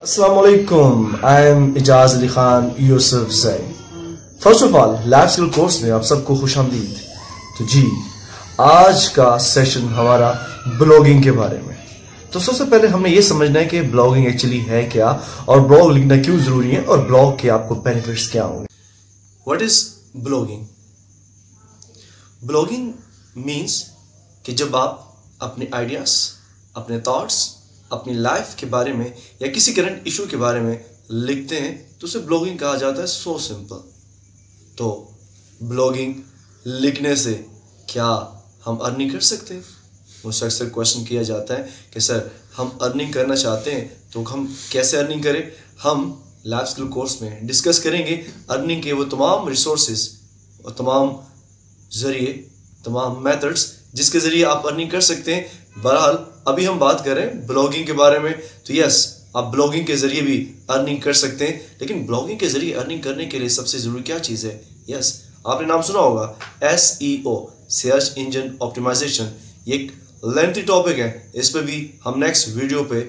Assalamualaikum, I am Ijaz Ali Khan Yusuf Zain. First of all life skill course में आप सबको खुशामदीद। तो जी, आज का सेशन हमारा ब्लॉगिंग के बारे में। तो सबसे पहले हमें यह समझना है कि ब्लॉगिंग एक्चुअली है क्या और ब्लॉग लिखना क्यों जरूरी है और ब्लॉग के आपको बेनिफिट्स क्या होंगे। What is blogging? Blogging means कि जब आप अपने आइडियाज, अपने थॉट्स, अपनी लाइफ के बारे में या किसी करंट इशू के बारे में लिखते हैं तो उसे ब्लॉगिंग कहा जाता है। So simple. तो ब्लॉगिंग लिखने से क्या हम अर्निंग कर सकते हैं? मुझसे अक्सर क्वेश्चन किया जाता है कि सर हम अर्निंग करना चाहते हैं तो हम कैसे अर्निंग करें। हम लाइफ स्किल कोर्स में डिस्कस करेंगे अर्निंग के वो तमाम रिसोर्सेज और तमाम जरिए, तमाम मेथड्स जिसके ज़रिए आप अर्निंग कर सकते हैं। बहरहाल अभी हम बात करें ब्लॉगिंग के बारे में, तो यस, आप ब्लॉगिंग के ज़रिए भी अर्निंग कर सकते हैं। लेकिन ब्लॉगिंग के ज़रिए अर्निंग करने के लिए सबसे ज़रूरी क्या चीज़ है? यस, आपने नाम सुना होगा SEO, सर्च इंजन ऑप्टिमाइजेशन। ये एक लेंथी टॉपिक है, इस पर भी हम नेक्स्ट वीडियो पे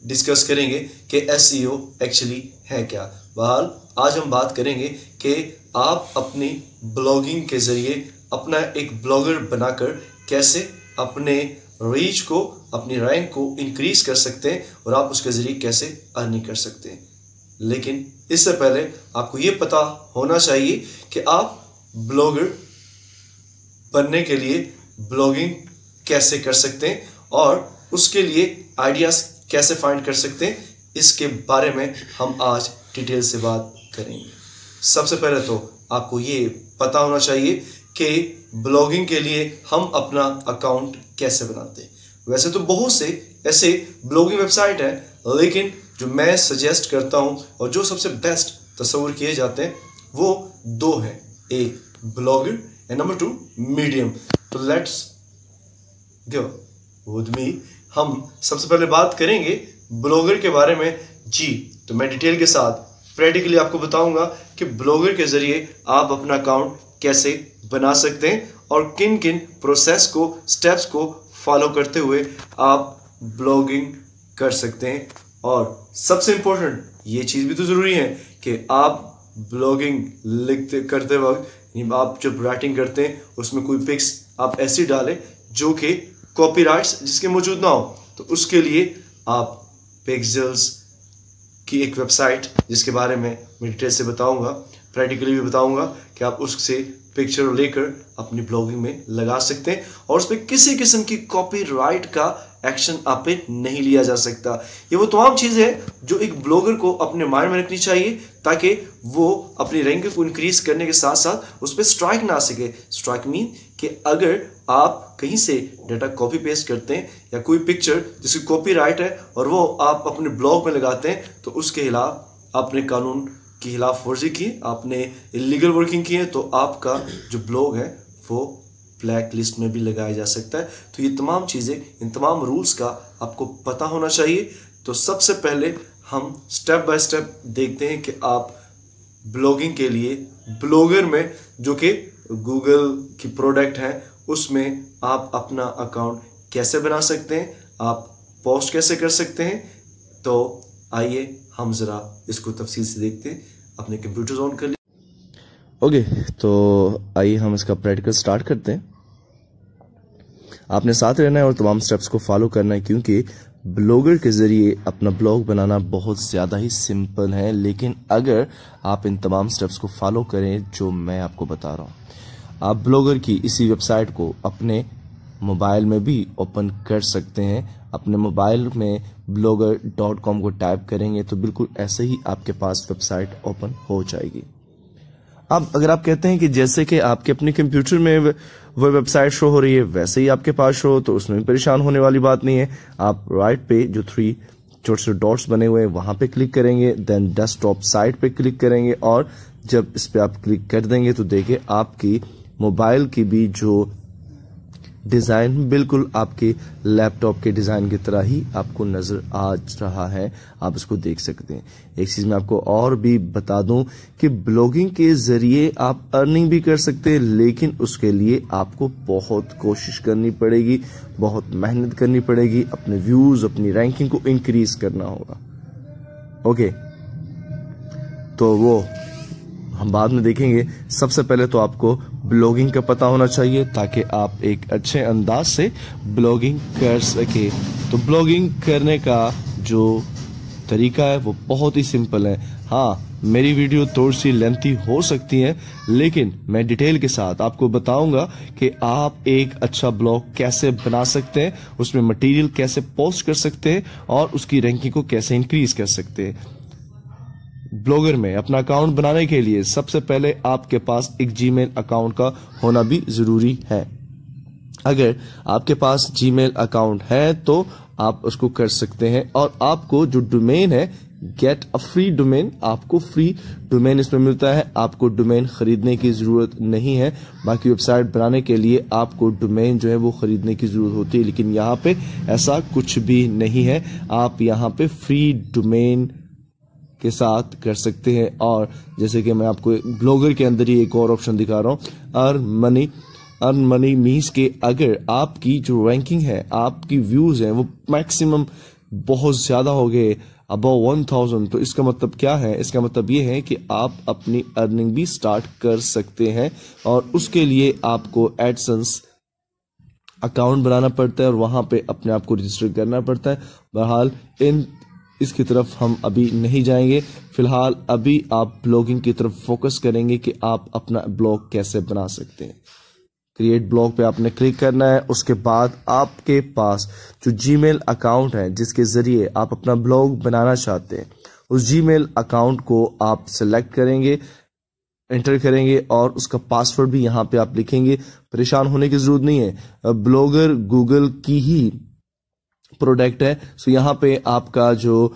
डिस्कस करेंगे कि SEO एक्चुअली है क्या। बहरहाल आज हम बात करेंगे कि आप अपनी ब्लॉगिंग के ज़रिए अपना एक ब्लॉगर बनाकर कैसे अपने रीच को, अपनी रैंक को इंक्रीज कर सकते हैं और आप उसके ज़रिए कैसे अर्निंग कर सकते हैं। लेकिन इससे पहले आपको ये पता होना चाहिए कि आप ब्लॉगर बनने के लिए ब्लॉगिंग कैसे कर सकते हैं और उसके लिए आइडियाज़ कैसे फाइंड कर सकते हैं, इसके बारे में हम आज डिटेल से बात करेंगे। सबसे पहले तो आपको ये पता होना चाहिए कि ब्लॉगिंग के लिए हम अपना अकाउंट कैसे बनाते हैं। वैसे तो बहुत से ऐसे ब्लॉगिंग वेबसाइट हैं, लेकिन जो मैं सजेस्ट करता हूं और जो सबसे बेस्ट तस्वीर किए जाते हैं वो दो हैं, एक ब्लॉगर एंड नंबर 2 मीडियम। तो लेट्स गो विद मी। हम सबसे पहले बात करेंगे ब्लॉगर के बारे में। जी, तो मैं डिटेल के साथ प्रैक्टिकली आपको बताऊंगा कि ब्लॉगर के जरिए आप अपना अकाउंट कैसे बना सकते हैं और किन किन प्रोसेस को, स्टेप्स को फॉलो करते हुए आप ब्लॉगिंग कर सकते हैं। और सबसे इम्पोर्टेंट ये चीज़ भी तो ज़रूरी है कि आप ब्लॉगिंग लिखते करते वक्त आप जब राइटिंग करते हैं उसमें कोई पिक्स आप ऐसी डालें जो कि कॉपीराइट्स जिसके मौजूद ना हो। तो उसके लिए आप पिक्सेल्स की एक वेबसाइट जिसके बारे में मैं डिटेल से बताऊंगा, प्रैक्टिकली भी बताऊंगा कि आप उससे पिक्चर लेकर अपनी ब्लॉगिंग में लगा सकते हैं और उस पर किसी किस्म की कॉपीराइट का एक्शन आप पे नहीं लिया जा सकता। ये वो तमाम चीज़ें हैं जो एक ब्लॉगर को अपने माइंड में रखनी चाहिए ताकि वो अपनी रैंक को इंक्रीज करने के साथ साथ उस पर स्ट्राइक ना आ सके। स्ट्राइक मीन कि अगर आप कहीं से डाटा कॉपी पेस्ट करते हैं या कोई पिक्चर जिसकी कॉपीराइट है और वो आप अपने ब्लॉग में लगाते हैं तो उसके खिलाफ आपने कानून की खिलाफ वर्जी की, आपने इलीगल वर्किंग की है, तो आपका जो ब्लॉग है वो ब्लैक लिस्ट में भी लगाया जा सकता है। तो ये तमाम चीज़ें, इन तमाम रूल्स का आपको पता होना चाहिए। तो सबसे पहले हम स्टेप बाय स्टेप देखते हैं कि आप ब्लॉगिंग के लिए ब्लॉगर में, जो कि गूगल की प्रोडक्ट है, उसमें आप अपना अकाउंट कैसे बना सकते हैं, आप पोस्ट कैसे कर सकते हैं। तो आइए हम ज़रा इसको तफसील से देखते हैं। अपने कंप्यूटर ऑन कर लिए। ओके, तो आइए हम इसका प्रैक्टिकल स्टार्ट करते हैं। आपने साथ रहना है और तमाम स्टेप्स को फॉलो करना है, क्योंकि ब्लॉगर के ज़रिए अपना ब्लॉग बनाना बहुत ज़्यादा ही सिंपल है। लेकिन अगर आप इन तमाम स्टेप्स को फॉलो करें जो मैं आपको बता रहा हूँ, आप ब्लॉगर की इसी वेबसाइट को अपने मोबाइल में भी ओपन कर सकते हैं। अपने मोबाइल में blogger.com को टाइप करेंगे तो बिल्कुल ऐसे ही आपके पास वेबसाइट ओपन हो जाएगी। अब अगर आप कहते हैं कि जैसे कि आपके अपने कंप्यूटर में वो वेबसाइट शो हो रही है वैसे ही आपके पास शो हो, तो उसमें भी परेशान होने वाली बात नहीं है। आप राइट पे जो 3 छोटे छोटे डॉट्स बने हुए हैं वहां पे क्लिक करेंगे, देन डेस्कटॉप साइट पे क्लिक करेंगे और जब इस पे आप क्लिक कर देंगे तो देखिए आपकी मोबाइल की भी जो डिज़ाइन बिल्कुल आपके लैपटॉप के डिज़ाइन की तरह ही आपको नज़र आ रहा है। आप इसको देख सकते हैं। एक चीज़ मैं आपको और भी बता दूं कि ब्लॉगिंग के ज़रिए आप अर्निंग भी कर सकते हैं, लेकिन उसके लिए आपको बहुत कोशिश करनी पड़ेगी, बहुत मेहनत करनी पड़ेगी, अपने व्यूज़, अपनी रैंकिंग को इंक्रीज करना होगा। ओके, तो वो हम बाद में देखेंगे। सबसे पहले तो आपको ब्लॉगिंग का पता होना चाहिए ताकि आप एक अच्छे अंदाज से ब्लॉगिंग कर सके। तो ब्लॉगिंग करने का जो तरीका है वो बहुत ही सिंपल है। हाँ, मेरी वीडियो थोड़ी सी लेंथी हो सकती है, लेकिन मैं डिटेल के साथ आपको बताऊंगा कि आप एक अच्छा ब्लॉग कैसे बना सकते हैं, उसमें मटेरियल कैसे पोस्ट कर सकते हैं और उसकी रैंकिंग को कैसे इंक्रीज कर सकते हैं। ब्लॉगर में अपना अकाउंट बनाने के लिए सबसे पहले आपके पास एक जीमेल अकाउंट का होना भी जरूरी है। अगर आपके पास जीमेल अकाउंट है तो आप उसको कर सकते हैं, और आपको जो डोमेन है गेट अ फ्री डोमेन, आपको फ्री डोमेन इसमें मिलता है। आपको डोमेन खरीदने की जरूरत नहीं है। बाकी वेबसाइट बनाने के लिए आपको डोमेन जो है वो खरीदने की जरूरत होती है, लेकिन यहाँ पे ऐसा कुछ भी नहीं है। आप यहाँ पे फ्री डोमेन के साथ कर सकते हैं। और जैसे कि मैं आपको ब्लॉगर के अंदर ही एक और ऑप्शन दिखा रहा हूँ, अर्न मनी मीन्स के अगर आपकी जो रैंकिंग है, आपकी व्यूज हैं वो मैक्सिमम बहुत ज्यादा हो गए, अबव 1000, तो इसका मतलब क्या है? इसका मतलब ये है कि आप अपनी अर्निंग भी स्टार्ट कर सकते हैं, और उसके लिए आपको एडसेंस अकाउंट बनाना पड़ता है और वहां पे अपने आप को रजिस्टर करना पड़ता है। बहरहाल इसकी तरफ हम अभी नहीं जाएंगे। फिलहाल अभी आप ब्लॉगिंग की तरफ फोकस करेंगे कि आप अपना ब्लॉग कैसे बना सकते हैं। क्रिएट ब्लॉग पे आपने क्लिक करना है। उसके बाद आपके पास जो जीमेल अकाउंट है जिसके जरिए आप अपना ब्लॉग बनाना चाहते हैं, उस जीमेल अकाउंट को आप सिलेक्ट करेंगे, एंटर करेंगे और उसका पासवर्ड भी यहाँ पे आप लिखेंगे। परेशान होने की जरूरत नहीं है, ब्लॉगर गूगल की ही प्रोडक्ट है, सो यहाँ पे आपका जो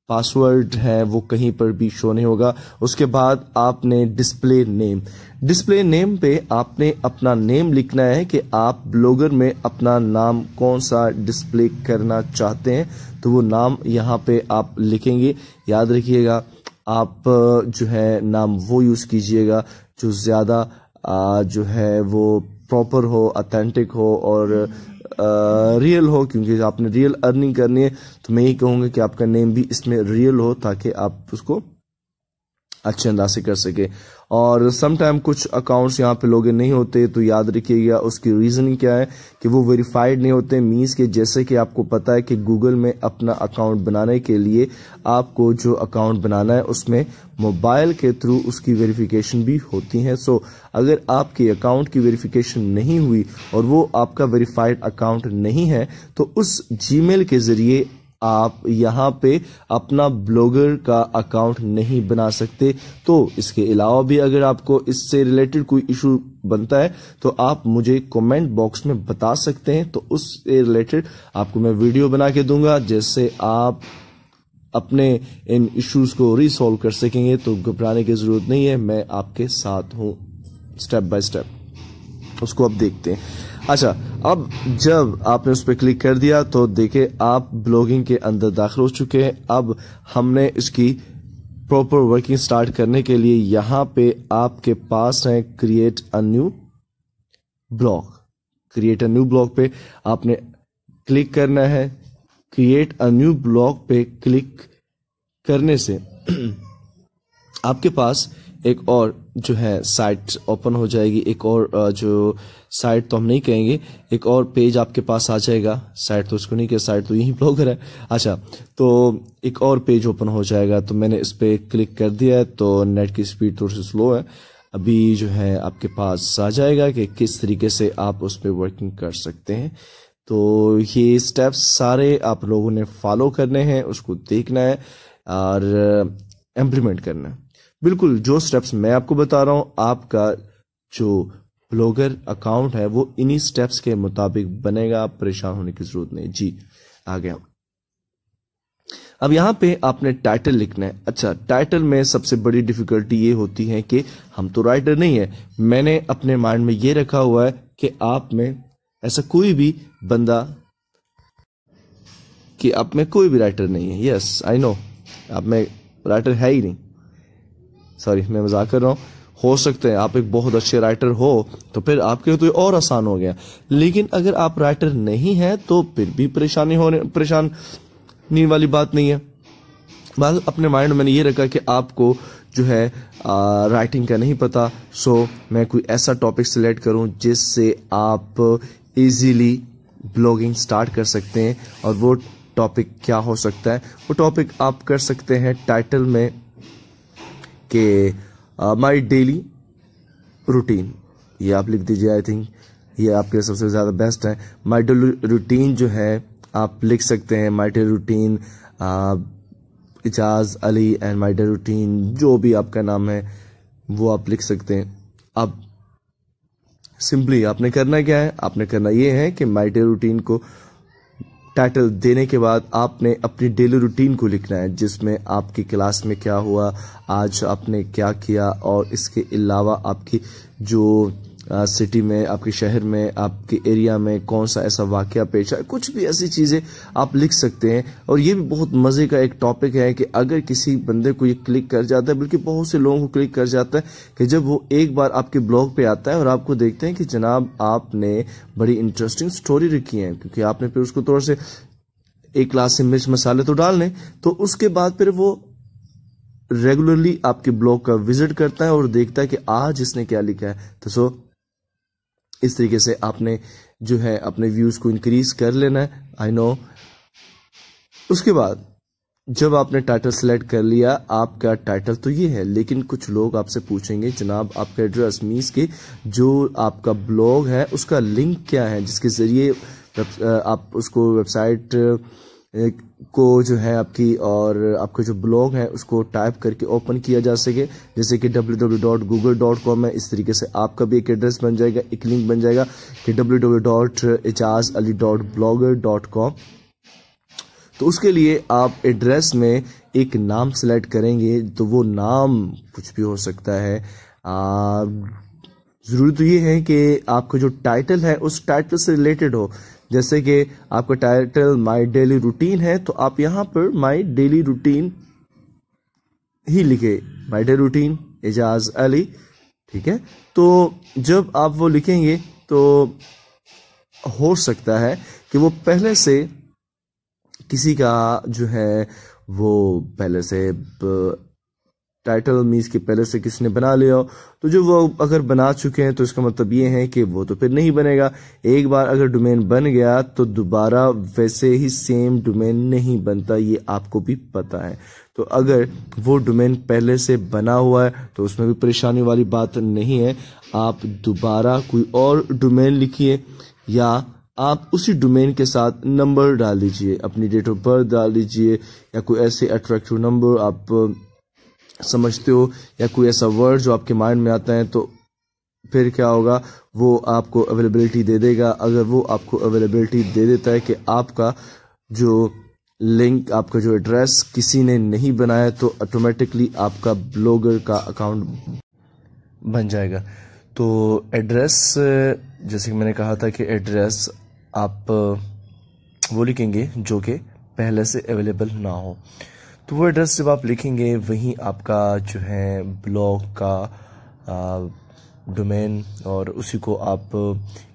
पासवर्ड है वो कहीं पर भी शो नहीं होगा। उसके बाद आपने डिस्प्ले नेम पे आपने अपना नेम लिखना है कि आप ब्लॉगर में अपना नाम कौन सा डिस्प्ले करना चाहते हैं, तो वो नाम यहाँ पे आप लिखेंगे। याद रखिएगा आप जो है नाम वो यूज कीजिएगा जो ज्यादा जो है वो प्रॉपर हो, ऑथेंटिक हो और रियल हो, क्योंकि आपने रियल अर्निंग करनी है। तो मैं यही कहूंगा कि आपका नेम भी इसमें रियल हो ताकि आप उसको अच्छे अंदाज से कर सके। और समटाइम कुछ अकाउंट्स यहाँ पे लॉगिन नहीं होते, तो याद रखिएगा उसकी रीजनिंग क्या है कि वो वेरीफाइड नहीं होते। मीन्स के जैसे कि आपको पता है कि गूगल में अपना अकाउंट बनाने के लिए आपको जो अकाउंट बनाना है उसमें मोबाइल के थ्रू उसकी वेरिफिकेशन भी होती है। सो अगर आपके अकाउंट की वेरिफिकेशन नहीं हुई और वो आपका वेरीफाइड अकाउंट नहीं है, तो उस जीमेल के जरिए आप यहाँ पे अपना ब्लॉगर का अकाउंट नहीं बना सकते। तो इसके अलावा भी अगर आपको इससे रिलेटेड कोई इशू बनता है तो आप मुझे कमेंट बॉक्स में बता सकते हैं, तो उससे रिलेटेड आपको मैं वीडियो बना के दूंगा जिससे आप अपने इन इश्यूज को रिसॉल्व कर सकेंगे। तो घबराने की जरूरत नहीं है, मैं आपके साथ हूं स्टेप बाय स्टेप। उसको अब देखते हैं। अच्छा, अब जब आपने उस पर क्लिक कर दिया तो देखिए आप ब्लॉगिंग के अंदर दाखिल हो चुके हैं। अब हमने इसकी प्रॉपर वर्किंग स्टार्ट करने के लिए यहाँ पे आपके पास है create a new blog. Create a new blog पे आपने क्लिक करना है। क्रिएट अ न्यू ब्लॉग पे क्लिक करने से आपके पास एक और जो है साइट ओपन हो जाएगी। एक और जो साइट तो हम नहीं कहेंगे, एक और पेज आपके पास आ जाएगा। साइट तो उसको नहीं कहे, साइट तो यही ब्लॉगर है। अच्छा, तो एक और पेज ओपन हो जाएगा। तो मैंने इस पे क्लिक कर दिया है। तो नेट की स्पीड थोड़ी सी स्लो है। अभी जो है आपके पास आ जाएगा कि किस तरीके से आप उस पर वर्किंग कर सकते हैं। तो ये स्टेप्स सारे आप लोगों ने फॉलो करने हैं, उसको देखना है और इम्प्लीमेंट करना है। बिल्कुल जो स्टेप्स मैं आपको बता रहा हूं, आपका जो ब्लॉगर अकाउंट है वो इन्हीं स्टेप्स के मुताबिक बनेगा। आप परेशान होने की जरूरत नहीं। जी आ गया। अब यहां पे आपने टाइटल लिखना है। अच्छा, टाइटल में सबसे बड़ी डिफिकल्टी ये होती है कि हम तो राइटर नहीं है। मैंने अपने माइंड में ये रखा हुआ है कि आप में ऐसा कोई भी बंदा कि आप में कोई भी राइटर नहीं है। यस आई नो, आप में राइटर है ही नहीं। सॉरी, मैं मजाक कर रहा हूं। हो सकते हैं आप एक बहुत अच्छे राइटर हो तो फिर आपके लिए तो और आसान हो गया, लेकिन अगर आप राइटर नहीं है तो फिर भी परेशानी वाली बात नहीं है। बस अपने माइंड में मैंने ये रखा कि आपको जो है राइटिंग का नहीं पता, सो मैं कोई ऐसा टॉपिक सिलेक्ट करूं जिससे आप इजीली ब्लॉगिंग स्टार्ट कर सकते हैं। और वो टॉपिक क्या हो सकता है? वो टॉपिक आप कर सकते हैं टाइटल में कि माय डेली रूटीन, ये आप लिख दीजिए। आई थिंक ये आपके लिए सबसे ज़्यादा बेस्ट है। माय डेली रूटीन जो है आप लिख सकते हैं, my daily routine Ijaz Ali and my daily routine, जो भी आपका नाम है वो आप लिख सकते हैं। अब सिंपली आपने करना क्या है? आपने करना ये है कि माय डेली रूटीन को टाइटल देने के बाद आपने अपनी डेली रूटीन को लिखना है, जिसमें आपकी क्लास में क्या हुआ, आज आपने क्या किया, और इसके अलावा आपकी जो सिटी में, आपके शहर में, आपके एरिया में कौन सा ऐसा वाकया पेश है, कुछ भी ऐसी चीज़ें आप लिख सकते हैं। और ये भी बहुत मज़े का एक टॉपिक है कि अगर किसी बंदे को ये क्लिक कर जाता है, बल्कि बहुत से लोगों को क्लिक कर जाता है, कि जब वो एक बार आपके ब्लॉग पे आता है और आपको देखते हैं कि जनाब आपने बड़ी इंटरेस्टिंग स्टोरी लिखी है, क्योंकि आपने फिर उसको थोड़ा से एक ग्लास से मिर्च मसाले तो डालने, तो उसके बाद फिर वो रेगुलरली आपके ब्लॉग का विजिट करता है और देखता है कि आज इसने क्या लिखा है। तो सो इस तरीके से आपने जो है अपने व्यूज को इंक्रीज कर लेना है। I know. उसके बाद जब आपने टाइटल सेलेक्ट कर लिया, आपका टाइटल तो ये है, लेकिन कुछ लोग आपसे पूछेंगे जनाब आपका एड्रेस, मीन्स के जो आपका ब्लॉग है उसका लिंक क्या है, जिसके जरिए आप उसको वेबसाइट को जो है आपकी और आपका जो ब्लॉग है उसको टाइप करके ओपन किया जा सके, जैसे कि www.google.com है। इस तरीके से आपका भी एक एड्रेस बन जाएगा, एक लिंक बन जाएगा कि www.ijazali.blogger.com। तो उसके लिए आप एड्रेस में एक नाम सेलेक्ट करेंगे, तो वो नाम कुछ भी हो सकता है। ज़रूरी तो ये है कि आपका जो टाइटल है उस टाइटल से रिलेटेड हो। जैसे कि आपका टाइटल माय डेली रूटीन है, तो आप यहाँ पर माय डेली रूटीन ही लिखे, my daily routine Ejaz Ali, ठीक है। तो जब आप वो लिखेंगे तो हो सकता है कि वो पहले से किसी का जो है वो पहले से टाइटल मीन्स के पहले से किसी ने बना लिया हो, तो जो वो अगर बना चुके हैं तो इसका मतलब ये है कि वो तो फिर नहीं बनेगा। एक बार अगर डोमेन बन गया तो दोबारा वैसे ही सेम डोमेन नहीं बनता, ये आपको भी पता है। तो अगर वो डोमेन पहले से बना हुआ है तो उसमें भी परेशानी वाली बात नहीं है। आप दोबारा कोई और डोमेन लिखिए या आप उसी डोमेन के साथ नंबर डाल दीजिए, अपनी डेट ऑफ बर्थ डाल दीजिए या कोई ऐसे अट्रैक्टिव नंबर आप समझते हो या कोई ऐसा वर्ड जो आपके माइंड में आता है, तो फिर क्या होगा, वो आपको अवेलेबिलिटी दे देगा। अगर वो आपको अवेलेबिलिटी दे देता है कि आपका जो लिंक, आपका जो एड्रेस किसी ने नहीं बनाया, तो ऑटोमेटिकली आपका ब्लॉगर का अकाउंट बन जाएगा। तो एड्रेस, जैसे कि मैंने कहा था कि एड्रेस आप वो लिखेंगे जो कि पहले से अवेलेबल ना हो। तो वो एड्रेस जब आप लिखेंगे वहीं आपका जो है ब्लॉग का डोमेन, और उसी को आप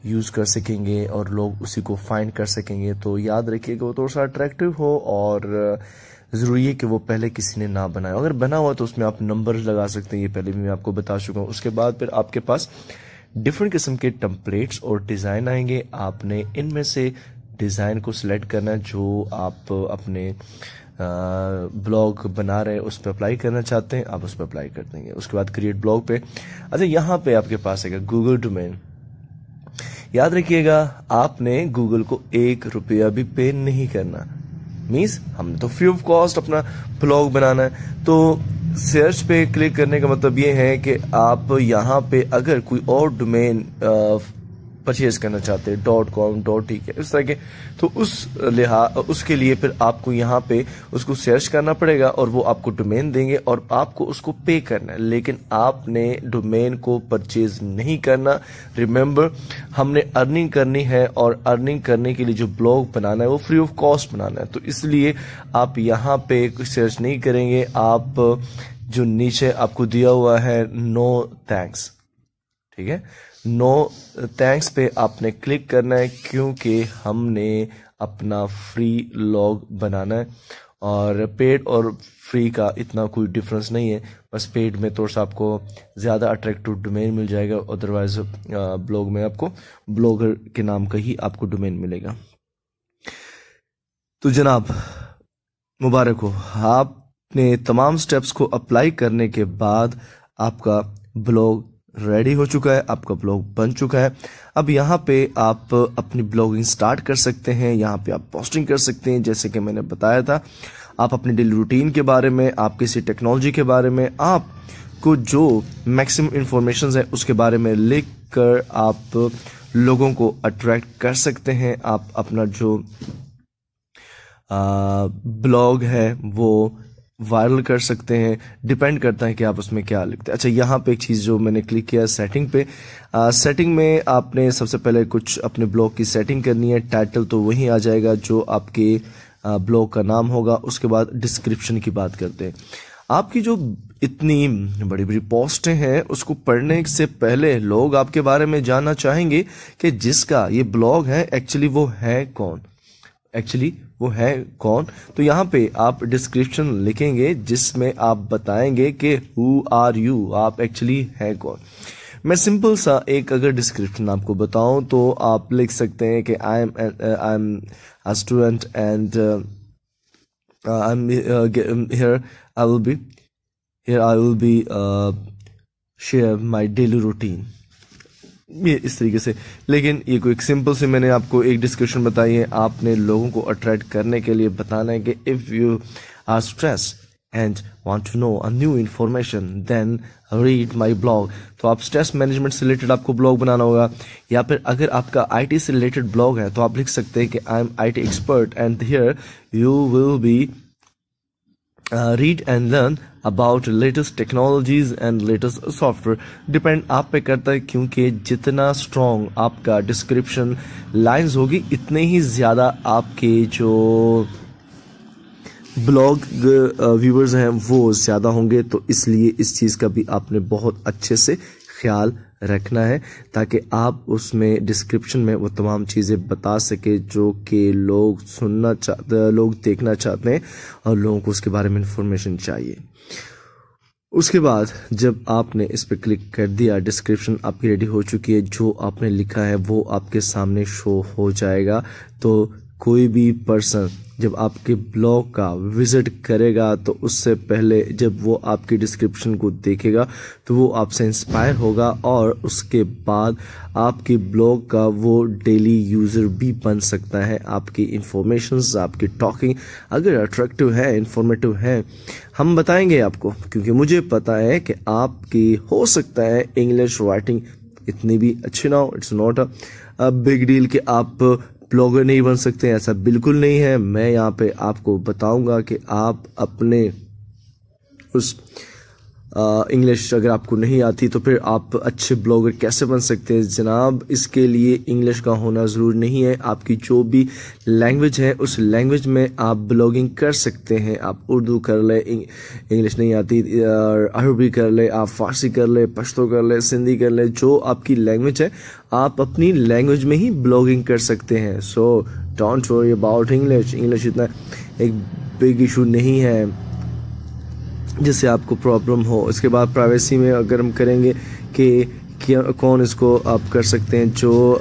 यूज़ कर सकेंगे और लोग उसी को फाइंड कर सकेंगे। तो याद रखिएगा वो थोड़ा सा अट्रैक्टिव हो और ज़रूरी है कि वो पहले किसी ने ना बनाया। अगर बना हुआ तो उसमें आप नंबर लगा सकते हैं, ये पहले भी मैं आपको बता चुका हूँ। उसके बाद फिर आपके पास डिफरेंट किस्म के टेम्पलेट्स और डिज़ाइन आएंगे। आपने इनमें से डिज़ाइन को सिलेक्ट करना है जो आप अपने ब्लॉग बना रहे हैं उस पर अप्लाई करना चाहते हैं, आप उस पर अप्लाई कर देंगे। उसके बाद क्रिएट ब्लॉग पे, अच्छा यहाँ पे आपके पास है गूगल डोमेन। याद रखिएगा आपने गूगल को 1 रुपया भी पे नहीं करना, मीन्स हमने तो फ्री ऑफ कॉस्ट अपना ब्लॉग बनाना है। तो सर्च पे क्लिक करने का मतलब ये है कि आप यहाँ पे अगर कोई और डोमेन परचेज करना चाहते हैं .com .tk इस तरह के, तो उसके लिए फिर आपको यहाँ पे उसको सर्च करना पड़ेगा और वो आपको डोमेन देंगे और आपको उसको पे करना है। लेकिन आपने डोमेन को परचेज नहीं करना। रिमेंबर, हमने अर्निंग करनी है और अर्निंग करने के लिए जो ब्लॉग बनाना है वो फ्री ऑफ कॉस्ट बनाना है। तो इसलिए आप यहाँ पे सर्च नहीं करेंगे। आप जो नीचे आपको दिया हुआ है नो थैंक्स, ठीक है, नो थैंक्स पे आपने क्लिक करना है, क्योंकि हमने अपना फ्री लॉग बनाना है। और पेड और फ्री का इतना कोई डिफरेंस नहीं है, बस पेड में थोड़ा सा आपको ज़्यादा अट्रैक्टिव डोमेन मिल जाएगा, अदरवाइज ब्लॉग में आपको ब्लॉगर के नाम का ही आपको डोमेन मिलेगा। तो जनाब मुबारक हो, आपने तमाम स्टेप्स को अप्लाई करने के बाद आपका ब्लॉग रेडी हो चुका है, आपका ब्लॉग बन चुका है। अब यहाँ पे आप अपनी ब्लॉगिंग स्टार्ट कर सकते हैं, यहाँ पे आप पोस्टिंग कर सकते हैं। जैसे कि मैंने बताया था, आप अपने डेली रूटीन के बारे में, आप किसी टेक्नोलॉजी के बारे में, आपको जो मैक्सिमम इंफॉर्मेशन है उसके बारे में लिख कर आप लोगों को अट्रैक्ट कर सकते हैं। आप अपना जो ब्लॉग है वो वायरल कर सकते हैं। डिपेंड करता है कि आप उसमें क्या लिखते हैं। अच्छा, यहाँ पे एक चीज़ जो मैंने क्लिक किया सेटिंग पे, सेटिंग में आपने सबसे पहले कुछ अपने ब्लॉग की सेटिंग करनी है। टाइटल तो वही आ जाएगा जो आपके ब्लॉग का नाम होगा। उसके बाद डिस्क्रिप्शन की बात करते हैं। आपकी जो इतनी बड़ी बड़ी पोस्टें हैं उसको पढ़ने से पहले लोग आपके बारे में जानना चाहेंगे कि जिसका ये ब्लॉग है एक्चुअली वो है कौन। तो यहाँ पे आप डिस्क्रिप्शन लिखेंगे जिसमें आप बताएंगे कि हु आर यू, आप एक्चुअली हैं कौन। मैं सिंपल सा एक अगर डिस्क्रिप्शन आपको बताऊं तो आप लिख सकते हैं कि I am a student and I am here I will be share my daily routine, ये इस तरीके से। लेकिन ये कोई एक सिंपल से मैंने आपको एक डिस्कशन बताई है। आपने लोगों को अट्रैक्ट करने के लिए बताना है कि if you are stressed and want to know a new information then read my blog. तो आप स्ट्रेस मैनेजमेंट से रिलेटेड आपको ब्लॉग बनाना होगा, या फिर अगर आपका आईटी से रिलेटेड ब्लॉग है तो आप लिख सकते हैं कि I am IT expert and here you will be read and learn about latest technologies and latest software. Depend आप पे करता है, क्योंकि जितना स्ट्रॉन्ग आपका डिस्क्रिप्शन लाइंस होगी इतने ही ज़्यादा आपके जो ब्लॉग व्यूअर्स हैं वो ज़्यादा होंगे। तो इसलिए इस चीज़ का भी आपने बहुत अच्छे से ख्याल रखना है ताकि आप उसमें डिस्क्रिप्शन में वो तमाम चीज़ें बता सके जो कि लोग सुनना चाहते, लोग देखना चाहते हैं और लोगों को उसके बारे में इंफॉर्मेशन चाहिए। उसके बाद जब आपने इस पर क्लिक कर दिया, डिस्क्रिप्शन आपकी रेडी हो चुकी है, जो आपने लिखा है वो आपके सामने शो हो जाएगा। तो कोई भी पर्सन जब आपके ब्लॉग का विजिट करेगा तो उससे पहले जब वो आपकी डिस्क्रिप्शन को देखेगा तो वो आपसे इंस्पायर होगा और उसके बाद आपके ब्लॉग का वो डेली यूज़र भी बन सकता है। आपकी इंफॉर्मेशंस, आपकी टॉकिंग अगर अट्रैक्टिव है, इंफॉर्मेटिव है, हम बताएंगे आपको, क्योंकि मुझे पता है कि आपकी हो सकता है इंग्लिश राइटिंग इतनी भी अच्छी ना हो। It's not a big deal कि आप ब्लॉगर नहीं बन सकते, ऐसा बिल्कुल नहीं है। मैं यहाँ पे आपको बताऊंगा कि आप अपने उस इंग्लिश अगर आपको नहीं आती तो फिर आप अच्छे ब्लॉगर कैसे बन सकते हैं। जनाब, इसके लिए इंग्लिश का होना ज़रूरी नहीं है। आपकी जो भी लैंग्वेज है उस लैंग्वेज में आप ब्लॉगिंग कर सकते हैं। आप उर्दू कर ले, इंग्लिश नहीं आती, अरबी कर ले, आप फारसी कर ले, पश्तो कर ले, सिंधी कर ले, जो आपकी लैंग्वेज है आप अपनी लैंग्वेज में ही ब्लॉगिंग कर सकते हैं। So don't worry about English. English इतना एक बिग इशू नहीं है जिससे आपको प्रॉब्लम हो। इसके बाद प्राइवेसी में अगर हम करेंगे कि कौन इसको आप कर सकते हैं, जो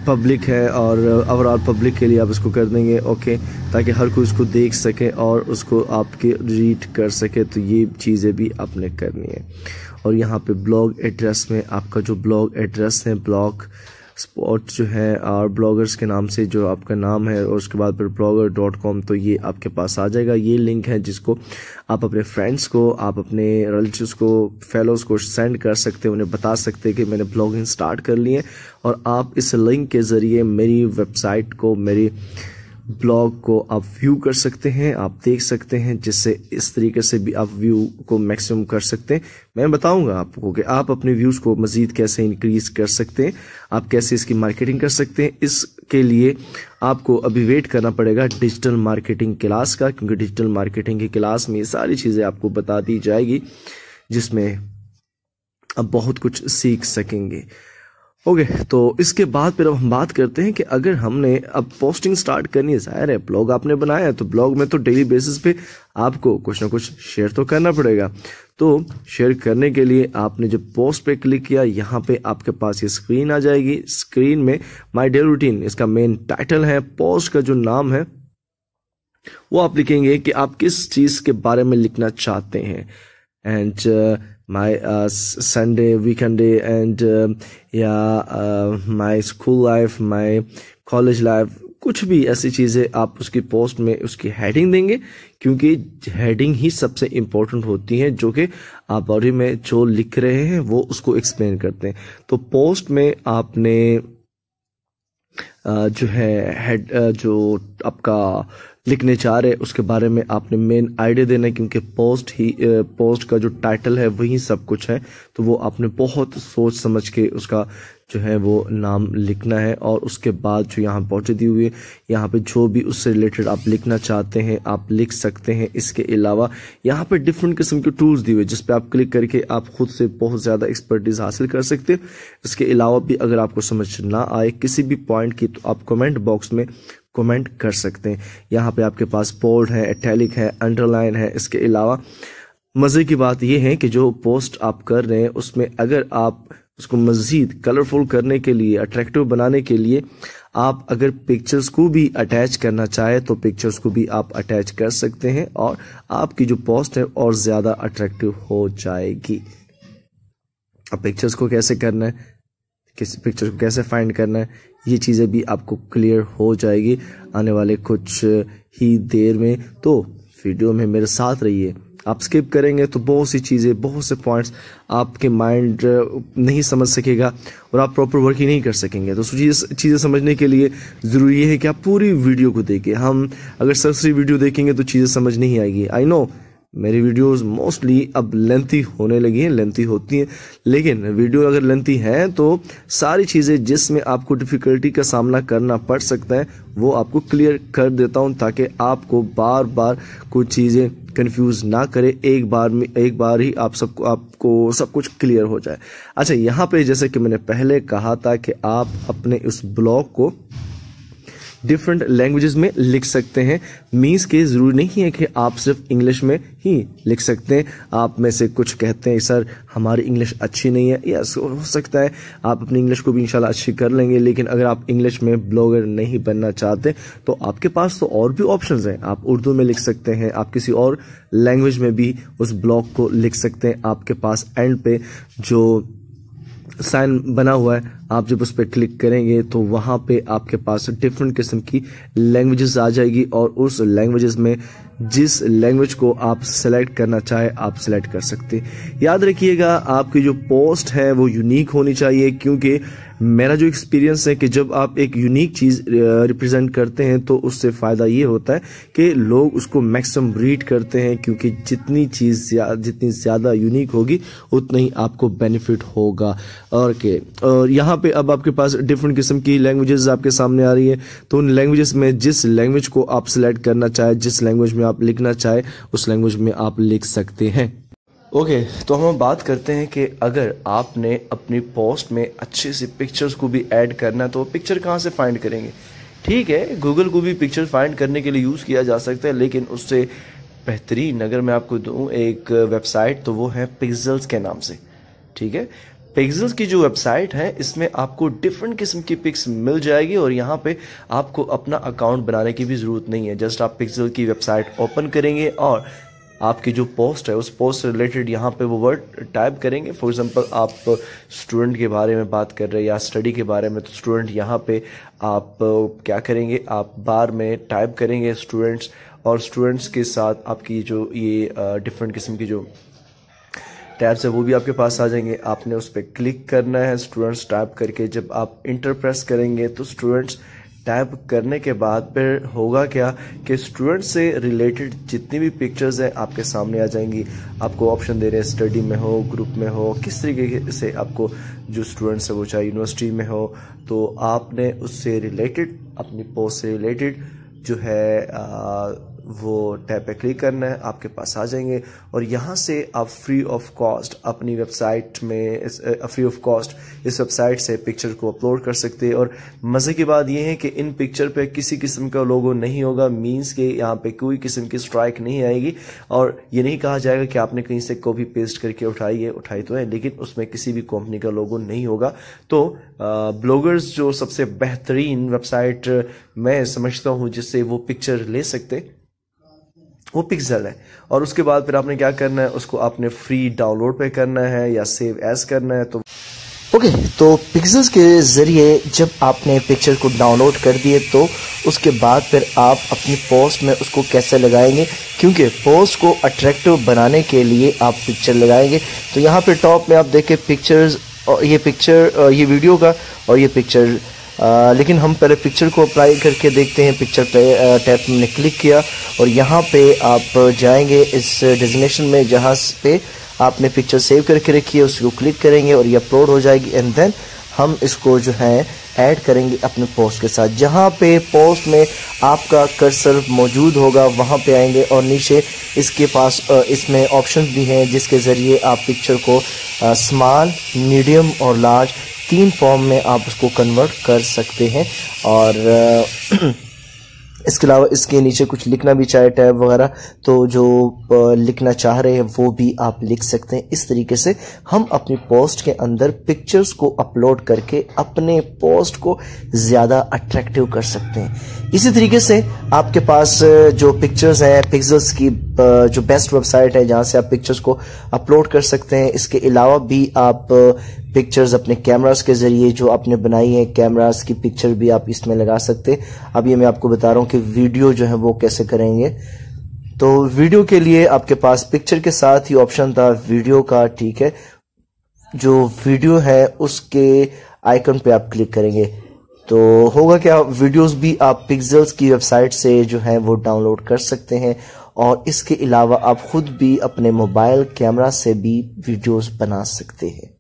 पब्लिक है और ओवरऑल पब्लिक के लिए आप इसको कर देंगे ओके, ताकि हर कोई उसको देख सके और उसको आपके रीड कर सके। तो ये चीज़ें भी आपने करनी है। और यहाँ पे ब्लॉग एड्रेस में आपका जो ब्लॉग एड्रेस है, ब्लॉग स्पॉट जो है और ब्लॉगर्स के नाम से जो आपका नाम है और उसके बाद फिर blogger.com, तो ये आपके पास आ जाएगा। ये लिंक है जिसको आप अपने फ्रेंड्स को, आप अपने रिलेटिव्स को, फेलोज को सेंड कर सकते हैं, उन्हें बता सकते हैं कि मैंने ब्लॉगिंग स्टार्ट कर ली है और आप इस लिंक के ज़रिए मेरी वेबसाइट को, मेरी ब्लॉग को आप व्यू कर सकते हैं, आप देख सकते हैं, जिससे इस तरीके से भी आप व्यू को मैक्सिमम कर सकते हैं। मैं बताऊंगा आपको कि आप अपने व्यूज़ को मज़ीद कैसे इंक्रीज कर सकते हैं, आप कैसे इसकी मार्केटिंग कर सकते हैं। इसके लिए आपको अभी वेट करना पड़ेगा डिजिटल मार्केटिंग क्लास का, क्योंकि डिजिटल मार्केटिंग की क्लास में ये सारी चीज़ें आपको बता दी जाएगी जिसमें आप बहुत कुछ सीख सकेंगे। ओके तो इसके बाद फिर अब हम बात करते हैं कि अगर हमने अब पोस्टिंग स्टार्ट करनी है, जाहिर है ब्लॉग आपने बनाया है तो ब्लॉग में तो डेली बेसिस पे आपको कुछ ना कुछ शेयर तो करना पड़ेगा। तो शेयर करने के लिए आपने जब पोस्ट पे क्लिक किया, यहाँ पे आपके पास ये स्क्रीन आ जाएगी। स्क्रीन में माय डेली रूटीन इसका मेन टाइटल है, पोस्ट का जो नाम है वो आप लिखेंगे कि आप किस चीज के बारे में लिखना चाहते हैं, and my Sunday weekend day and या my school life, my college life, कुछ भी ऐसी चीजें आप उसकी पोस्ट में उसकी हेडिंग देंगे, क्योंकि हेडिंग ही सबसे इम्पोर्टेंट होती है जो कि आप बॉडी में जो लिख रहे हैं वो उसको एक्सप्लेन करते हैं। तो पोस्ट में आपने जो है हेड जो आपका लिखने चाह रहे उसके बारे में आपने मेन आइडिया देना है, क्योंकि पोस्ट का जो टाइटल है वही सब कुछ है। तो वो आपने बहुत सोच समझ के उसका जो है वो नाम लिखना है। और उसके बाद जो यहाँ बॉडी दी हुई है, यहाँ पे जो भी उससे रिलेटेड आप लिखना चाहते हैं आप लिख सकते हैं। इसके अलावा यहाँ पे डिफरेंट किस्म के टूल्स दिए हुए जिस पे आप क्लिक करके आप खुद से बहुत ज़्यादा एक्सपर्टीज हासिल कर सकते हैं। इसके अलावा भी अगर आपको समझ ना आए किसी भी पॉइंट की तो आप कमेंट बॉक्स में कमेंट कर सकते हैं। यहाँ पे आपके पास बोल्ड है, इटैलिक है, अंडरलाइन है। इसके अलावा मज़े की बात यह है कि जो पोस्ट आप कर रहे हैं उसमें अगर आप उसको मज़ीद कलरफुल करने के लिए, अट्रैक्टिव बनाने के लिए आप अगर पिक्चर्स को भी अटैच करना चाहे तो पिक्चर्स को भी आप अटैच कर सकते हैं और आपकी जो पोस्ट है और ज़्यादा अट्रैक्टिव हो जाएगी। अब पिक्चर्स को कैसे करना है, किस पिक्चर को कैसे फाइंड करना है, ये चीज़ें भी आपको क्लियर हो जाएगी आने वाले कुछ ही देर में। तो वीडियो में मेरे साथ रहिए। आप स्किप करेंगे तो बहुत सी चीज़ें, बहुत से पॉइंट्स आपके माइंड नहीं समझ सकेगा और आप प्रॉपर वर्क ही नहीं कर सकेंगे। तो चीज़ें समझने के लिए ज़रूरी है कि आप पूरी वीडियो को देखें। हम अगर सरसरी वीडियो देखेंगे तो चीज़ें समझ नहीं आएगी। आई नो मेरी वीडियोस मोस्टली अब लेंथी होने लगी हैं, लेंथी होती हैं, लेकिन वीडियो अगर लेंथी है तो सारी चीज़ें जिसमें आपको डिफ़िकल्टी का सामना करना पड़ सकता है वो आपको क्लियर कर देता हूं, ताकि आपको बार बार कुछ चीज़ें कंफ्यूज ना करे, एक बार ही आपको सब कुछ क्लियर हो जाए। अच्छा, यहाँ पे जैसे कि मैंने पहले कहा था कि आप अपने उस ब्लॉग को डिफरेंट लैंग्वेजेस में लिख सकते हैं। मीन्स के ज़रूरी नहीं है कि आप सिर्फ इंग्लिश में ही लिख सकते हैं। आप में से कुछ कहते हैं सर हमारी इंग्लिश अच्छी नहीं है, या हो सकता है आप अपनी इंग्लिश को भी इंशाल्लाह अच्छी कर लेंगे, लेकिन अगर आप इंग्लिश में ब्लॉगर नहीं बनना चाहते तो आपके पास तो और भी ऑप्शंस हैं। आप उर्दू में लिख सकते हैं, आप किसी और लैंग्वेज में भी उस ब्लॉग को लिख सकते हैं। आपके पास एंड पे जो साइन बना हुआ है, आप जब उस पर क्लिक करेंगे तो वहाँ पे आपके पास डिफरेंट किस्म की लैंग्वेजेस आ जाएगी और उस लैंग्वेजेस में जिस लैंग्वेज को आप सेलेक्ट करना चाहे आप सेलेक्ट कर सकते हैं। याद रखिएगा आपकी जो पोस्ट है वो यूनिक होनी चाहिए, क्योंकि मेरा जो एक्सपीरियंस है कि जब आप एक यूनिक चीज़ रिप्रेजेंट करते हैं तो उससे फ़ायदा ये होता है कि लोग उसको मैक्सिमम रीड करते हैं, क्योंकि जितनी ज़्यादा यूनिक होगी उतना ही आपको बेनिफिट होगा। और यहाँ पे अब आपके पास डिफरेंट किस्म की लैंग्वेजेस आपके सामने आ रही है, तो उन लैंग्वेजेस में जिस लैंग्वेज को आप सिलेक्ट करना चाहे, जिस लैंग्वेज में आप लिखना चाहे उस लैंग्वेज में आप लिख सकते हैं। ओके, तो हम बात करते हैं कि अगर आपने अपनी पोस्ट में अच्छी सी पिक्चर्स को भी ऐड करना है तो पिक्चर कहाँ से फाइंड करेंगे। ठीक है, गूगल को भी पिक्चर फाइंड करने के लिए यूज़ किया जा सकता है, लेकिन उससे बेहतरीन अगर मैं आपको दूँ एक वेबसाइट तो वो है पिक्सेल्स के नाम से। ठीक है, पिक्सेल्स की जो वेबसाइट है इसमें आपको डिफरेंट किस्म की पिक्स मिल जाएगी और यहाँ पे आपको अपना अकाउंट बनाने की भी ज़रूरत नहीं है। जस्ट आप पिक्सेल की वेबसाइट ओपन करेंगे और आपकी जो पोस्ट है उस पोस्ट से रिलेटेड यहाँ पे वो वर्ड टाइप करेंगे। फॉर एग्जांपल आप स्टूडेंट के बारे में बात कर रहे हैं या स्टडी के बारे में, तो स्टूडेंट यहाँ पे आप क्या करेंगे, आप बार में टाइप करेंगे स्टूडेंट्स, और स्टूडेंट्स के साथ आपकी जो ये डिफरेंट किस्म की जो टैब्स है वो भी आपके पास आ जाएंगे। आपने उस पर क्लिक करना है स्टूडेंट्स टाइप करके। जब आप इंटर प्रेस करेंगे तो स्टूडेंट्स टाइप करने के बाद फिर होगा क्या कि स्टूडेंट से रिलेटेड जितनी भी पिक्चर्स हैं आपके सामने आ जाएंगी। आपको ऑप्शन दे रहे हैं स्टडी में हो, ग्रुप में हो, किस तरीके से आपको जो स्टूडेंट्स है वो चाहे यूनिवर्सिटी में हो, तो आपने उससे रिलेटेड अपनी पोस्ट से रिलेटेड जो है वो टैब पे क्लिक करना है, आपके पास आ जाएंगे और यहाँ से आप फ्री ऑफ कॉस्ट अपनी वेबसाइट में फ्री ऑफ कॉस्ट इस वेबसाइट से पिक्चर को अपलोड कर सकते हैं। और मज़े की बात यह है कि इन पिक्चर पे किसी किस्म का लोगो नहीं होगा, मीन्स के यहाँ पे कोई किस्म की स्ट्राइक नहीं आएगी और ये नहीं कहा जाएगा कि आपने कहीं से कॉपी पेस्ट करके उठाई तो है, लेकिन उसमें किसी भी कंपनी का लोगो नहीं होगा। तो ब्लॉगर्स जो सबसे बेहतरीन वेबसाइट मैं समझता हूँ जिससे वो पिक्चर ले सकते वो पिक्सेल है। और उसके बाद फिर आपने क्या करना है, उसको आपने फ्री डाउनलोड पे करना है या सेव एज करना है। तो ओके, तो पिक्सेल्स के ज़रिए जब आपने पिक्चर को डाउनलोड कर दिए तो उसके बाद फिर आप अपनी पोस्ट में उसको कैसे लगाएंगे, क्योंकि पोस्ट को अट्रैक्टिव बनाने के लिए आप पिक्चर लगाएंगे। तो यहाँ पे टॉप में आप देखें पिक्चर्स, और ये वीडियो का और ये पिक्चर, लेकिन हम पहले पिक्चर को अप्लाई करके देखते हैं। पिक्चर पे टैब में क्लिक किया और यहाँ पे आप जाएंगे इस डेजिग्नेशन में जहाँ पे आपने पिक्चर सेव करके रखी है, उसको क्लिक करेंगे और ये अपलोड हो जाएगी। एंड देन हम इसको जो है ऐड करेंगे अपने पोस्ट के साथ। जहाँ पे पोस्ट में आपका कर्सर मौजूद होगा वहाँ पे आएंगे और नीचे इसके पास इसमें ऑप्शन भी हैं जिसके ज़रिए आप पिक्चर को स्मॉल, मीडियम और लार्ज 3 फॉर्म में आप उसको कन्वर्ट कर सकते हैं। और इसके अलावा इसके नीचे कुछ लिखना भी चाहे टैब वगैरह, तो जो लिखना चाह रहे हैं वो भी आप लिख सकते हैं। इस तरीके से हम अपनी पोस्ट के अंदर पिक्चर्स को अपलोड करके अपने पोस्ट को ज़्यादा अट्रैक्टिव कर सकते हैं। इसी तरीके से आपके पास जो पिक्चर्स हैं, पिक्सेल्स की जो बेस्ट वेबसाइट है जहाँ से आप पिक्चर्स को अपलोड कर सकते हैं। इसके अलावा भी आप पिक्चर्स अपने कैमरास के ज़रिए जो आपने बनाई है, कैमरास की पिक्चर भी आप इसमें लगा सकते हैं। अब ये मैं आपको बता रहा हूँ कि वीडियो जो है वो कैसे करेंगे। तो वीडियो के लिए आपके पास पिक्चर के साथ ही ऑप्शन था वीडियो का, ठीक है। जो वीडियो है उसके आइकन पे आप क्लिक करेंगे तो होगा क्या, वीडियोस भी आप पिक्सेल्स की वेबसाइट से जो है वो डाउनलोड कर सकते हैं। और इसके अलावा आप खुद भी अपने मोबाइल कैमरा से भी वीडियोस बना सकते हैं,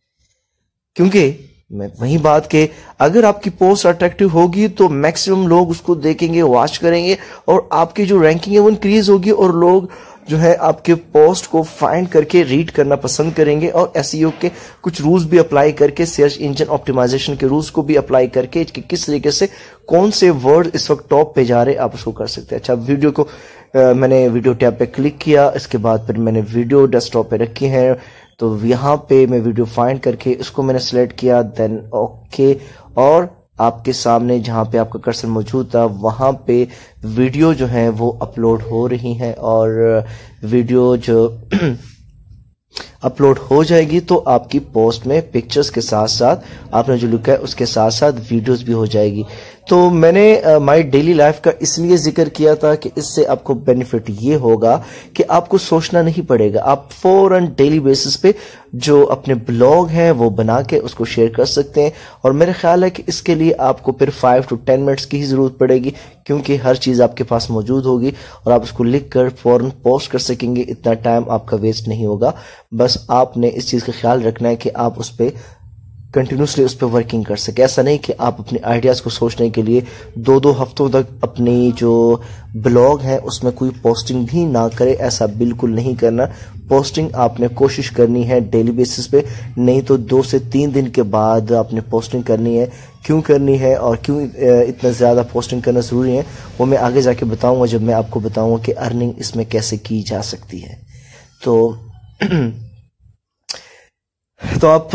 क्योंकि मैं वही बात के अगर आपकी पोस्ट अट्रैक्टिव होगी तो मैक्सिमम लोग उसको देखेंगे, वॉच करेंगे और आपकी जो रैंकिंग है वो इंक्रीज होगी और लोग जो है आपके पोस्ट को फाइंड करके रीड करना पसंद करेंगे। और एसईओ के कुछ रूल्स भी अप्लाई करके, सर्च इंजन ऑप्टिमाइजेशन के रूल्स को भी अप्लाई करके कि किस तरीके से कौन से वर्ड इस वक्त टॉप पे जा रहे हैं आप उसको कर सकते हैं। अच्छा, वीडियो को मैंने वीडियो टैब पे क्लिक किया, इसके बाद फिर मैंने वीडियो डेस्कटॉप पे रखी है तो यहाँ पे मैं वीडियो फाइंड करके इसको मैंने सेलेक्ट किया, देन ओके। और आपके सामने जहाँ पे आपका कर्सर मौजूद था वहाँ पे वीडियो जो है वो अपलोड हो रही है और वीडियो जो अपलोड हो जाएगी तो आपकी पोस्ट में पिक्चर्स के साथ साथ आपने जो लिखा है उसके साथ साथ वीडियोस भी हो जाएगी। तो मैंने माय डेली लाइफ का इसलिए जिक्र किया था कि इससे आपको बेनिफिट ये होगा कि आपको सोचना नहीं पड़ेगा, आप फौरन डेली बेसिस पे जो अपने ब्लॉग हैं वो बना के उसको शेयर कर सकते हैं। और मेरा ख्याल है कि इसके लिए आपको फिर 5 to 10 मिनट्स की ही जरूरत पड़ेगी, क्योंकि हर चीज़ आपके पास मौजूद होगी और आप उसको लिख कर फौरन पोस्ट कर सकेंगे। इतना टाइम आपका वेस्ट नहीं होगा। बस आपने इस चीज़ का ख्याल रखना है कि आप उस पर कंटिन्यूसली उस पर वर्किंग कर सके। ऐसा नहीं कि आप अपने आइडियाज़ को सोचने के लिए 2-2 हफ्तों तक अपनी जो ब्लॉग है उसमें कोई पोस्टिंग भी ना करे, ऐसा बिल्कुल नहीं करना। पोस्टिंग आपने कोशिश करनी है डेली बेसिस पे, नहीं तो 2 से 3 दिन के बाद आपने पोस्टिंग करनी है। क्यों करनी है और क्यों इतना ज़्यादा पोस्टिंग करना ज़रूरी है वो मैं आगे जाके बताऊँगा, जब मैं आपको बताऊँगा कि अर्निंग इसमें कैसे की जा सकती है। तो आप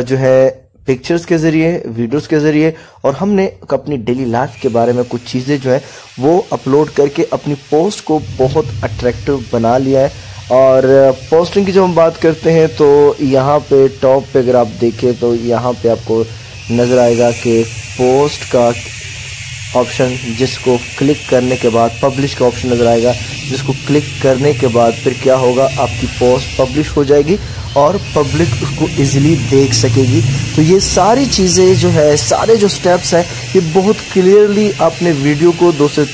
जो है पिक्चर्स के ज़रिए, वीडियोस के ज़रिए और हमने अपनी डेली लाइफ के बारे में कुछ चीज़ें जो है वो अपलोड करके अपनी पोस्ट को बहुत अट्रैक्टिव बना लिया है। और पोस्टिंग की जब हम बात करते हैं तो यहाँ पे टॉप पे अगर आप देखें तो यहाँ पे आपको नज़र आएगा कि पोस्ट का ऑप्शन, जिसको क्लिक करने के बाद पब्लिश का ऑप्शन नज़र आएगा, जिसको क्लिक करने के बाद फिर क्या होगा, आपकी पोस्ट पब्लिश हो जाएगी और पब्लिक उसको इजीली देख सकेगी। तो ये सारी चीज़ें जो है, सारे जो स्टेप्स हैं, ये बहुत क्लियरली आपने वीडियो को 2 से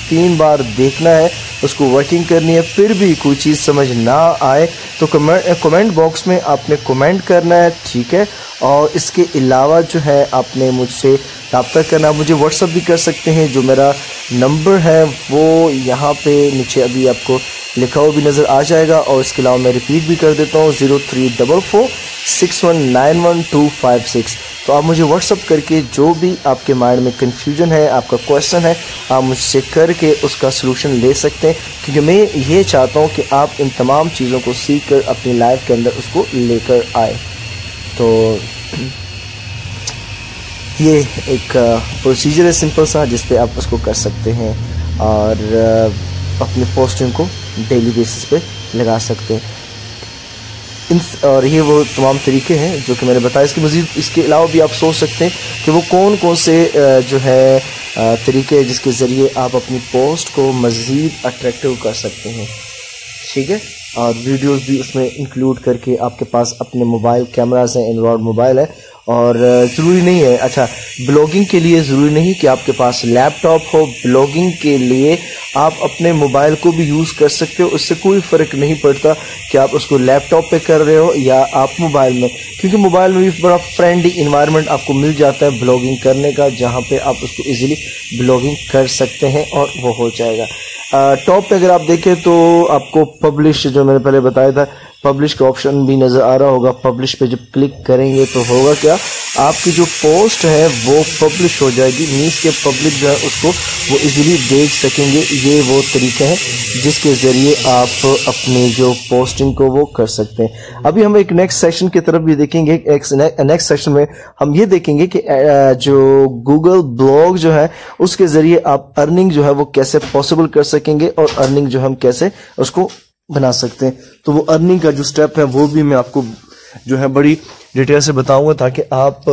3 बार देखना है उसको वर्किंग करनी है, फिर भी कोई चीज़ समझ ना आए तो कमेंट बॉक्स में आपने कमेंट करना है, ठीक है। और इसके अलावा जो है आपने मुझसे रब्ता करना, मुझे व्हाट्सअप भी कर सकते हैं। जो मेरा नंबर है वो यहाँ पे नीचे अभी आपको लिखा हुआ भी नज़र आ जाएगा, और इसके अलावा मैं रिपीट भी कर देता हूँ 0344619126। तो आप मुझे व्हाट्सअप करके जो भी आपके माइंड में कन्फ्यूजन है, आपका क्वेश्चन है, आप मुझसे करके उसका सलूशन ले सकते हैं, क्योंकि मैं ये चाहता हूँ कि आप इन तमाम चीज़ों को सीख कर अपनी लाइफ के अंदर उसको लेकर आए। तो ये एक प्रोसीजर है सिंपल सा, जिस पे आप उसको कर सकते हैं और अपनी पोस्टिंग को डेली बेसिस पे लगा सकते हैं। और ये वो तमाम तरीके हैं जो कि मैंने बताया। इसके अलावा भी आप सोच सकते हैं कि वो कौन कौन से जो है तरीके जिसके ज़रिए आप अपनी पोस्ट को मज़ीद अट्रैक्टिव कर सकते हैं, ठीक है। और वीडियोस भी उसमें इंक्लूड करके आपके पास अपने मोबाइल कैमरास हैं, एंड्रॉयड मोबाइल है, और ज़रूरी नहीं है, अच्छा ब्लॉगिंग के लिए ज़रूरी नहीं कि आपके पास लैपटॉप हो। ब्लॉगिंग के लिए आप अपने मोबाइल को भी यूज़ कर सकते हो, उससे कोई फ़र्क नहीं पड़ता कि आप उसको लैपटॉप पे कर रहे हो या आप मोबाइल में, क्योंकि मोबाइल में भी बड़ा फ्रेंडली इन्वायरमेंट आपको मिल जाता है ब्लॉगिंग करने का, जहाँ पे आप उसको इजीली ब्लॉगिंग कर सकते हैं और वो हो जाएगा। टॉप पे अगर आप देखें तो आपको पब्लिश, जो मैंने पहले बताया था, पब्लिश का ऑप्शन भी नज़र आ रहा होगा। पब्लिश पे जब क्लिक करेंगे तो होगा क्या, आपकी जो पोस्ट है वो पब्लिश हो जाएगी, मीन्स के पब्लिक जो है उसको वो इजीली देख सकेंगे। ये वो तरीके हैं जिसके ज़रिए आप अपनी जो पोस्टिंग को वो कर सकते हैं। अभी हम एक नेक्स्ट सेशन की तरफ भी देखेंगे। नेक्स्ट सेशन में हम ये देखेंगे कि जो गूगल ब्लॉग जो है उसके ज़रिए आप अर्निंग जो है वो कैसे पॉसिबल कर सकेंगे, और अर्निंग जो हम कैसे उसको बना सकते हैं। तो वो अर्निंग का जो स्टेप है वो भी मैं आपको जो है बड़ी डिटेल से बताऊंगा, ताकि आप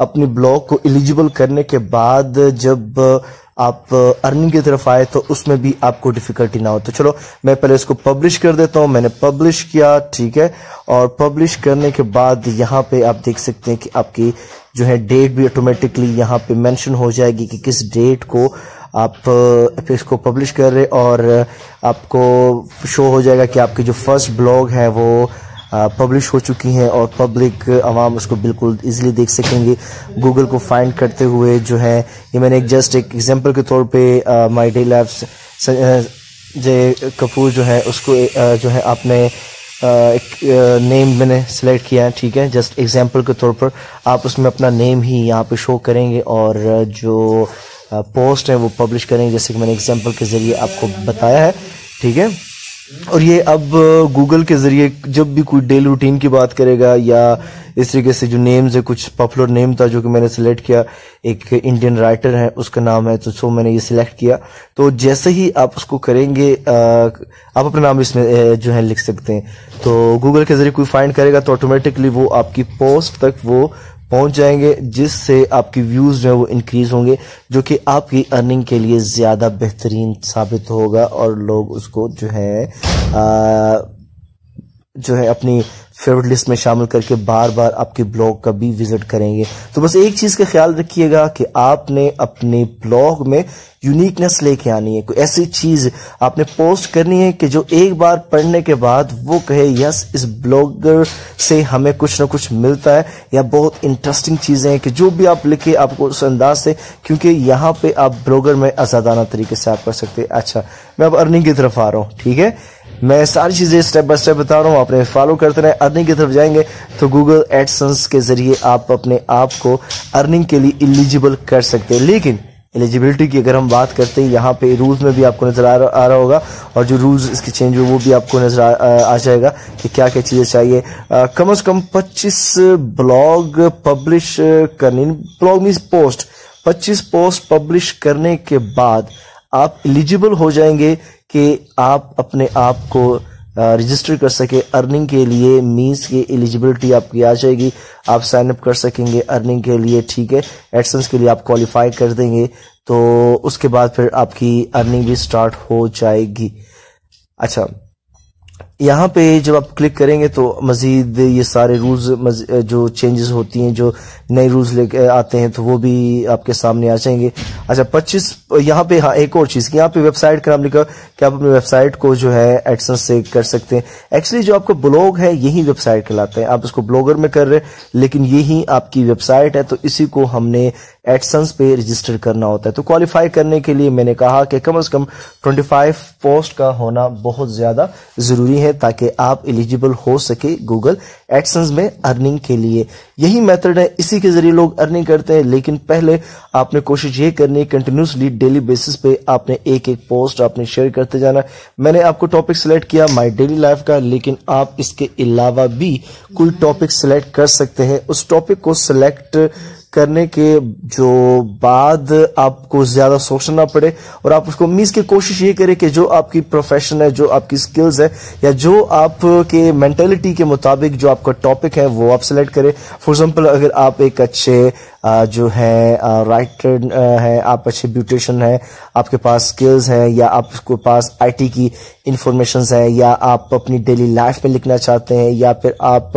अपनी ब्लॉग को एलिजिबल करने के बाद जब आप अर्निंग की तरफ आए तो उसमें भी आपको डिफिकल्टी ना हो। तो चलो मैं पहले इसको पब्लिश कर देता हूं। मैंने पब्लिश किया, ठीक है, और पब्लिश करने के बाद यहाँ पे आप देख सकते हैं कि आपकी जो है डेट भी ऑटोमेटिकली यहाँ पे मेंशन हो जाएगी कि किस डेट को आप इसको पब्लिश कर रहे, और आपको शो हो जाएगा कि आपकी जो फर्स्ट ब्लॉग है वो पब्लिश हो चुकी हैं, और पब्लिक आवाम उसको बिल्कुल इजीली देख सकेंगे गूगल को फाइंड करते हुए। जो है ये मैंने जस्ट एक एग्जांपल के तौर पे माय डे लाइफ जय कपूर जो है उसको जो है आपने एक नेम मैंने सेलेक्ट किया है, ठीक है, जस्ट एग्जांपल के तौर पर आप उसमें अपना नेम ही यहाँ पे शो करेंगे, और जो पोस्ट है वो पब्लिश करेंगे, जैसे कि मैंने एग्जांपल के ज़रिए आपको बताया है, ठीक है। और ये अब गूगल के ज़रिए जब भी कोई डेली रूटीन की बात करेगा या इस तरीके से जो नेम्स है, कुछ पॉपुलर नेम था जो कि मैंने सिलेक्ट किया, एक इंडियन राइटर है उसका नाम है, तो सो मैंने ये सिलेक्ट किया। तो जैसे ही आप उसको करेंगे आप अपना नाम इसमें जो है लिख सकते हैं, तो गूगल के ज़रिए कोई फाइंड करेगा तो ऑटोमेटिकली वो आपकी पोस्ट तक वो पहुंच जाएंगे, जिससे आपकी व्यूज जो है वो इंक्रीज होंगे, जो कि आपकी अर्निंग के लिए ज्यादा बेहतरीन साबित होगा, और लोग उसको जो है अपनी फेवरेट लिस्ट में शामिल करके बार बार आपके ब्लॉग का भी विजिट करेंगे। तो बस एक चीज का ख्याल रखिएगा कि आपने अपने ब्लॉग में यूनिकनेस लेके आनी है, कोई ऐसी चीज आपने पोस्ट करनी है कि जो एक बार पढ़ने के बाद वो कहे यस इस ब्लॉगर से हमें कुछ ना कुछ मिलता है, या बहुत इंटरेस्टिंग चीजें हैं कि जो भी आप लिखे आपको उस अंदाज से, क्योंकि यहाँ पे आप ब्लॉगर में आजादाना तरीके से आप कर सकते हैं। अच्छा, मैं अब अर्निंग की तरफ आ रहा हूँ, ठीक है, मैं सारी चीजें स्टेप बाय स्टेप बता रहा हूँ, आपने फॉलो करते रहे। अर्निंग की तरफ जाएंगे तो गूगल एडसेंस के जरिए आप अपने आप को अर्निंग के लिए एलिजिबल कर सकते हैं। लेकिन एलिजिबिलिटी की अगर हम बात करते हैं, यहाँ पे रूल्स में भी आपको नजर आ रहा होगा, और जो रूल्स इसके चेंज हुए वो भी आपको नजर आ जाएगा कि क्या क्या चीजें चाहिए। कम से कम 25 ब्लॉग पब्लिश करनी, blog means post, 25 post publish करने के बाद आप एलिजिबल हो जाएंगे कि आप अपने आप को रजिस्टर कर सके अर्निंग के लिए, मीन्स की एलिजिबिलिटी आपकी आ जाएगी, आप साइन अप कर सकेंगे अर्निंग के लिए, ठीक है, एडसेंस के लिए आप क्वालिफाई कर देंगे, तो उसके बाद फिर आपकी अर्निंग भी स्टार्ट हो जाएगी। अच्छा, यहाँ पे जब आप क्लिक करेंगे तो मजीद ये सारे रूल्स जो चेंजेस होती हैं, जो नए रूल्स लेके आते हैं, तो वो भी आपके सामने आ जाएंगे। अच्छा 25 यहाँ पे, हाँ एक और चीज़, यहाँ पे वेबसाइट का नाम लिखा कि आप अपनी वेबसाइट को जो है एडसेंस से कर सकते हैं। एक्चुअली जो आपका ब्लॉग है यही वेबसाइट कहलाता है। आप इसको ब्लॉगर में कर रहे हैं लेकिन यही आपकी वेबसाइट है, तो इसी को हमने एडसेंस पे रजिस्टर करना होता है। तो क्वालिफाई करने के लिए मैंने कहा कि कम से कम 25 पोस्ट का होना बहुत ज्यादा जरूरी है ताकि आप एलिजिबल हो सके गूगल एडसेंस में अर्निंग के लिए। यही मेथड है, इसी के जरिए लोग अर्निंग करते हैं। लेकिन पहले आपने कोशिश ये करनी है कंटिन्यूसली डेली बेसिस पे आपने एक एक पोस्ट आपने शेयर करते जाना। मैंने आपको टॉपिक सिलेक्ट किया माय डेली लाइफ का, लेकिन आप इसके अलावा भी कोई टॉपिक सिलेक्ट कर सकते हैं। उस टॉपिक को सिलेक्ट करने के जो बाद आपको ज्यादा सोचना ना पड़े और आप उसको मीन्स की कोशिश ये करें कि जो आपकी प्रोफेशन है, जो आपकी स्किल्स है, या जो आपके मेंटालिटी के मुताबिक जो आपका टॉपिक है वो आप सिलेक्ट करें। फॉर एग्जांपल अगर आप एक अच्छे जो है राइटर हैं, आप अच्छे ब्यूटिशियन हैं, आपके पास स्किल्स हैं, या आपके पास आईटी की इंफॉर्मेशन है, या आप अपनी डेली लाइफ में लिखना चाहते हैं, या फिर आप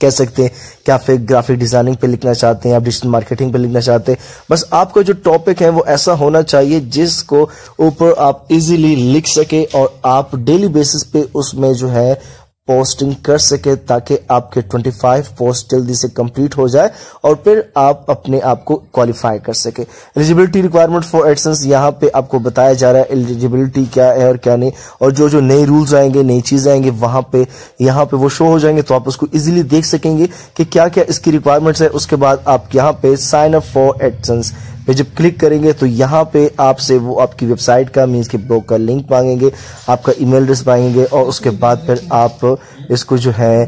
कह सकते हैं कि आप फिर ग्राफिक डिजाइनिंग पे लिखना चाहते हैं, आप डिजिटल मार्केटिंग पे लिखना चाहते हैं, बस आपका जो टॉपिक है वो ऐसा होना चाहिए जिसको ऊपर आप इजीली लिख सके और आप डेली बेसिस पे उसमें जो है पोस्टिंग कर सके, ताकि आपके 25 पोस्ट जल्दी से कंप्लीट हो जाए और फिर आप अपने आप को क्वालिफाई कर सके। एलिजिबिलिटी रिक्वायरमेंट फॉर एडसेंस, यहाँ पे आपको बताया जा रहा है एलिजिबिलिटी क्या है और क्या नहीं, और जो जो नए रूल्स आएंगे, नई चीजें आएंगे, वहां पे यहाँ पे वो शो हो जाएंगे, तो आप उसको इजीली देख सकेंगे कि क्या क्या इसकी रिक्वायरमेंट्स है। उसके बाद आप यहाँ पे साइन अप फॉर एडसेंस पे जब क्लिक करेंगे तो यहाँ पे आपसे वो आपकी वेबसाइट का मीन्स के ब्लॉग का लिंक मांगेंगे, आपका ईमेल एड्रेस मांगेंगे, और उसके बाद फिर आप इसको जो है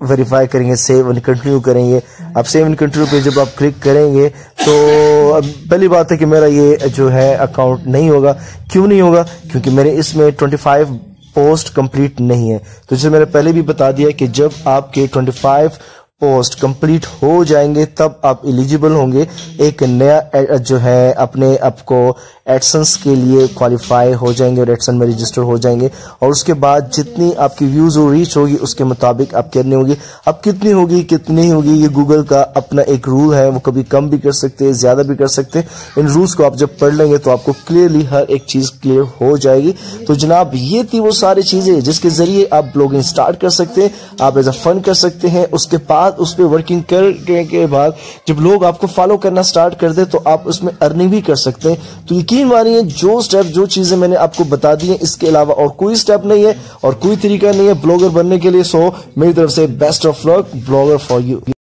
वेरीफाई करेंगे, सेव एंड कंटिन्यू करेंगे। आप सेव एंड कंटिन्यू पे जब आप क्लिक करेंगे तो पहली बात है कि मेरा ये जो है अकाउंट नहीं होगा। क्यों नहीं होगा? क्योंकि मेरे इसमें 25 पोस्ट कंप्लीट नहीं है। तो जैसे मैंने पहले भी बता दिया कि जब आपके 25 पोस्ट कंप्लीट हो जाएंगे तब आप एलिजिबल होंगे एक नया जो है अपने आपको एडसेंस के लिए क्वालिफाई हो जाएंगे और एडसेंस में रजिस्टर हो जाएंगे। और उसके बाद जितनी आपकी व्यूज और रीच होगी उसके मुताबिक आप करनी होगी। अब कितनी होगी कितनी नहीं होगी ये गूगल का अपना एक रूल है, वो कभी कम भी कर सकते हैं, ज्यादा भी कर सकते हैं। इन रूल्स को आप जब पढ़ लेंगे तो आपको क्लियरली हर एक चीज क्लियर हो जाएगी। तो जनाब ये थी वो सारी चीजें जिसके जरिए आप ब्लॉगिंग स्टार्ट कर सकते हैं, आप एज अ फन कर सकते हैं। उसके बाद उस पर वर्किंग करने के बाद जब लोग आपको फॉलो करना स्टार्ट कर दे तो आप उसमें अर्निंग भी कर सकते हैं। तो यकीन मानिए जो स्टेप जो चीजें मैंने आपको बता दी हैं इसके अलावा और कोई स्टेप नहीं है और कोई तरीका नहीं है ब्लॉगर बनने के लिए। सो मेरी तरफ से best of luck blogger for you.